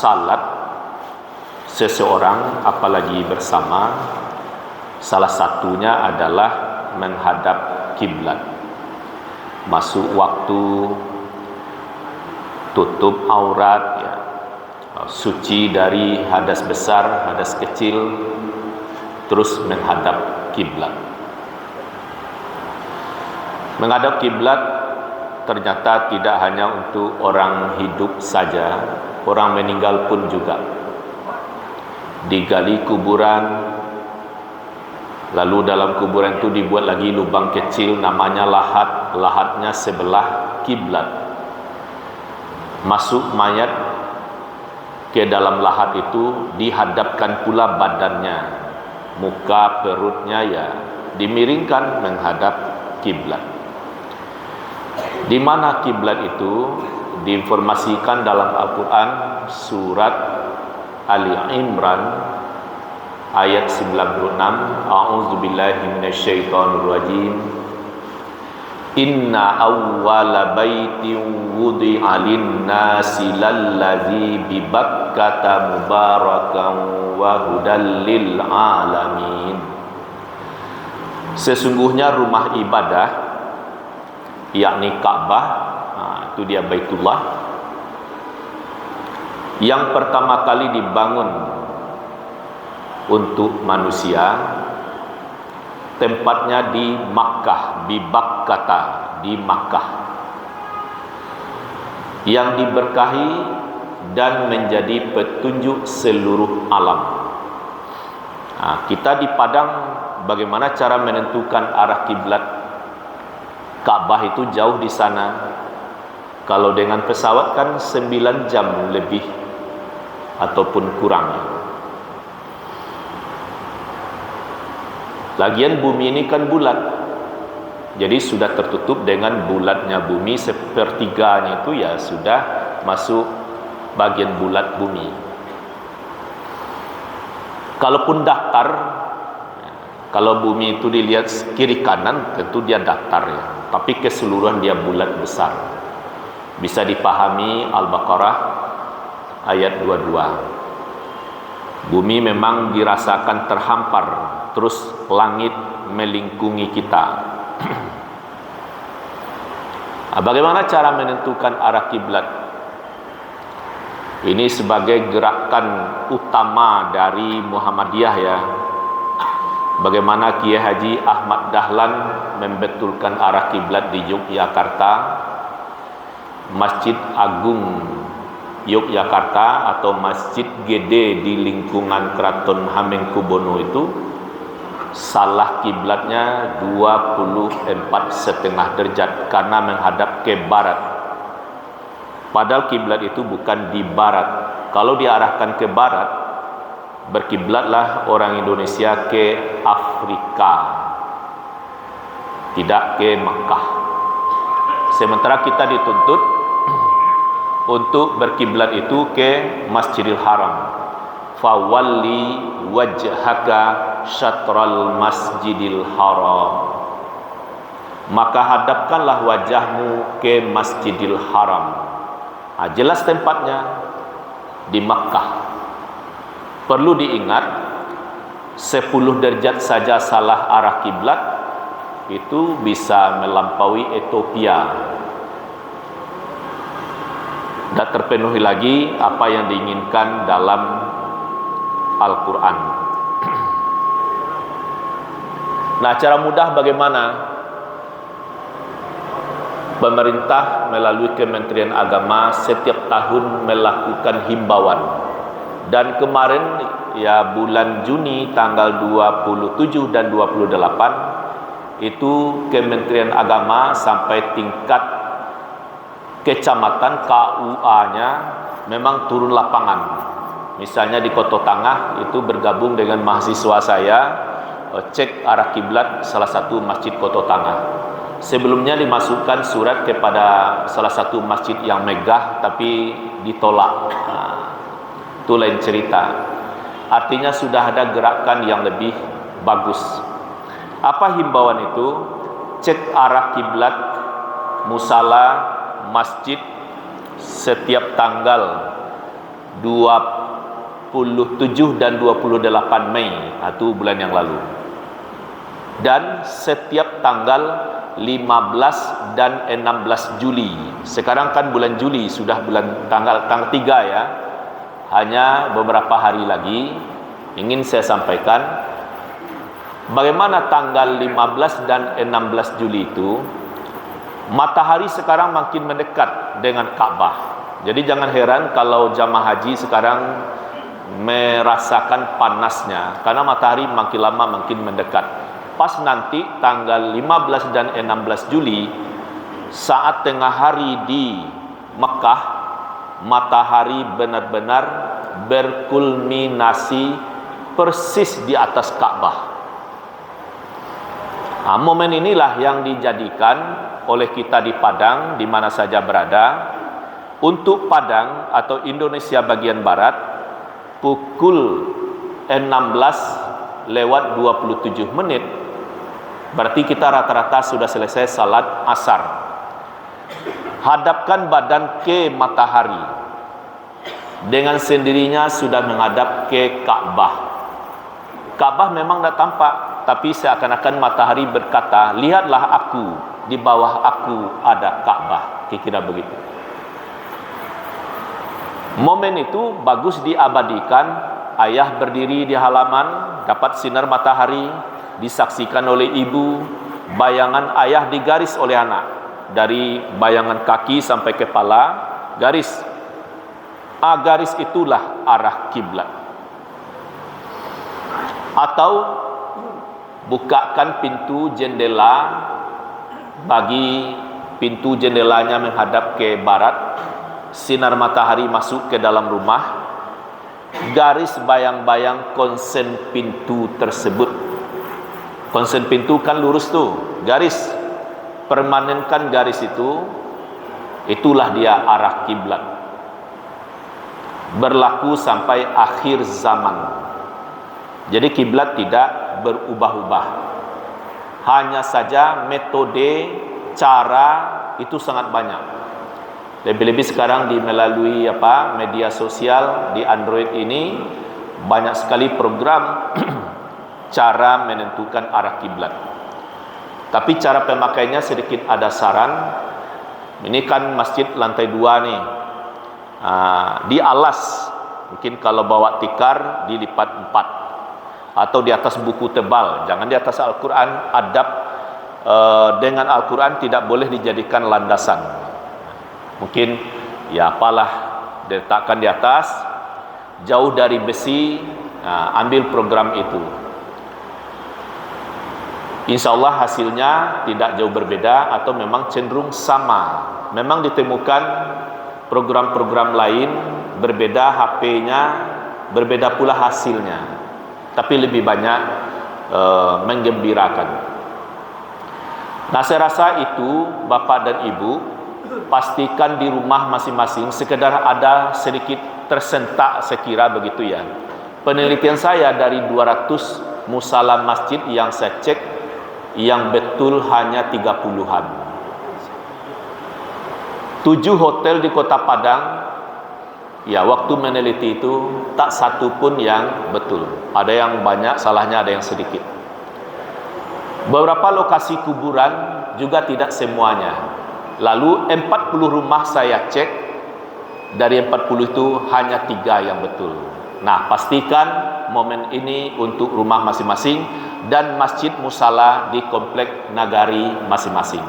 salat seseorang apalagi bersama, salah satunya adalah menghadap kiblat. Masuk waktu, tutup aurat, ya, suci dari hadas besar, hadas kecil, terus menghadap kiblat. Menghadap kiblat ternyata tidak hanya untuk orang hidup saja, orang meninggal pun juga. Digali kuburan, lalu dalam kuburan itu dibuat lagi lubang kecil namanya lahat, lahatnya sebelah kiblat. Masuk mayat ke dalam lahat itu, dihadapkan pula badannya, muka perutnya ya dimiringkan menghadap kiblat. Di mana kiblat itu diinformasikan dalam Al-Quran surat Ali Imran ayat 96. A'udzubillahi minasyaitonirrajim. Inna awwala baitin wudi'a lin-nasi lalladzi bi Bakkata mubarakan wa hudal lil alamin. Sesungguhnya rumah ibadah, yakni Ka'bah, itu dia Baitullah, yang pertama kali dibangun untuk manusia, tempatnya di Makkah, di Bakkata, di Makkah, yang diberkahi dan menjadi petunjuk seluruh alam. Kita di Padang, bagaimana cara menentukan arah kiblat? Ka'bah itu jauh di sana. Kalau dengan pesawat kan 9 jam lebih ataupun kurang. Lagian bumi ini kan bulat, jadi sudah tertutup dengan bulatnya bumi, sepertiganya itu ya sudah masuk bagian bulat bumi. Kalaupun datar, kalau bumi itu dilihat kiri kanan, tentu dia datar ya, tapi keseluruhan dia bulat besar. Bisa dipahami Al-Baqarah ayat 22. Bumi memang dirasakan terhampar, terus langit melingkungi kita. Bagaimana cara menentukan arah kiblat? Ini sebagai gerakan utama dari Muhammadiyah ya. Bagaimana Kiai Haji Ahmad Dahlan membetulkan arah kiblat di Yogyakarta, Masjid Agung Yogyakarta atau Masjid Gede di lingkungan Keraton Hamengkubuwono itu salah kiblatnya 24,5 derajat karena menghadap ke barat. Padahal kiblat itu bukan di barat. Kalau diarahkan ke barat, berkiblatlah orang Indonesia ke Afrika, tidak ke Makkah. Sementara kita dituntut untuk berkiblat itu ke Masjidil Haram. Fawalli wajhaka syatral Masjidil Haram. Maka hadapkanlah wajahmu ke Masjidil Haram. Jelas tempatnya di Makkah. Perlu diingat, 10 derajat saja salah arah kiblat itu bisa melampaui Ethiopia. Dan terpenuhi lagi apa yang diinginkan dalam Al-Quran. Nah, cara mudah bagaimana? Pemerintah melalui Kementerian Agama setiap tahun melakukan himbauan. Dan kemarin ya bulan Juni tanggal 27 dan 28 itu Kementerian Agama sampai tingkat kecamatan KUA-nya memang turun lapangan. Misalnya di Koto Tangah itu bergabung dengan mahasiswa saya cek arah kiblat salah satu masjid Koto Tangah. Sebelumnya dimasukkan surat kepada salah satu masjid yang megah tapi ditolak. Itu lain cerita. Artinya sudah ada gerakan yang lebih bagus. Apa himbauan itu? Cek arah kiblat musala masjid setiap tanggal 27 dan 28 Mei, itu bulan yang lalu. Dan setiap tanggal 15 dan 16 Juli. Sekarang kan bulan Juli, sudah tanggal 3 ya. Hanya beberapa hari lagi ingin saya sampaikan bagaimana tanggal 15 dan 16 Juli itu matahari sekarang makin mendekat dengan Ka'bah. Jadi jangan heran kalau jamaah haji sekarang merasakan panasnya karena matahari makin lama makin mendekat. Pas nanti tanggal 15 dan 16 Juli saat tengah hari di Mekah, matahari benar-benar berkulminasi persis di atas Ka'bah. Momen inilah yang dijadikan oleh kita di Padang, di mana saja berada. Untuk Padang atau Indonesia bagian Barat, pukul 16:27, berarti kita rata-rata sudah selesai salat asar. Hadapkan badan ke matahari, dengan sendirinya sudah menghadap ke Ka'bah. Ka'bah memang tidak tampak, tapi seakan-akan matahari berkata, lihatlah aku, di bawah aku ada Ka'bah. Kira-kira begitu. Momen itu bagus diabadikan. Ayah berdiri di halaman, dapat sinar matahari, disaksikan oleh ibu, bayangan ayah digaris oleh anak. Dari bayangan kaki sampai kepala, garis. Garis itulah arah kiblat. Atau bukakan pintu jendela, bagi pintu jendelanya menghadap ke barat, sinar matahari masuk ke dalam rumah, garis bayang-bayang konsen pintu tersebut. Konsen pintu kan lurus tuh, garis, permanenkan garis itu, itulah dia arah kiblat. Berlaku sampai akhir zaman. Jadi kiblat tidak berubah-ubah. Hanya saja metode, cara itu sangat banyak. Lebih-lebih sekarang melalui media sosial di Android ini banyak sekali program cara menentukan arah kiblat. Tapi cara pemakainya sedikit ada saran. Ini kan masjid lantai 2 nih. Di alas, mungkin kalau bawa tikar dilipat 4, atau di atas buku tebal, jangan di atas Al-Quran. Adab dengan Al-Quran tidak boleh dijadikan landasan. Mungkin diletakkan di atas, jauh dari besi, ambil program itu. Insya Allah hasilnya tidak jauh berbeda atau memang cenderung sama. Memang ditemukan program-program lain berbeda HP-nya, berbeda pula hasilnya, tapi lebih banyak menggembirakan. Nah, saya rasa itu Bapak dan Ibu, pastikan di rumah masing-masing sekedar ada sedikit tersentak, sekira begitu ya. Penelitian saya dari 200 musala masjid yang saya cek, yang betul hanya 30-an. 7 hotel di Kota Padang, ya waktu meneliti itu tak satu pun yang betul. Ada yang banyak salahnya, ada yang sedikit. Beberapa lokasi kuburan juga tidak semuanya. Lalu 40 rumah saya cek, dari 40 itu hanya 3 yang betul. Nah, pastikan momen ini untuk rumah masing-masing dan masjid musala di komplek nagari masing-masing.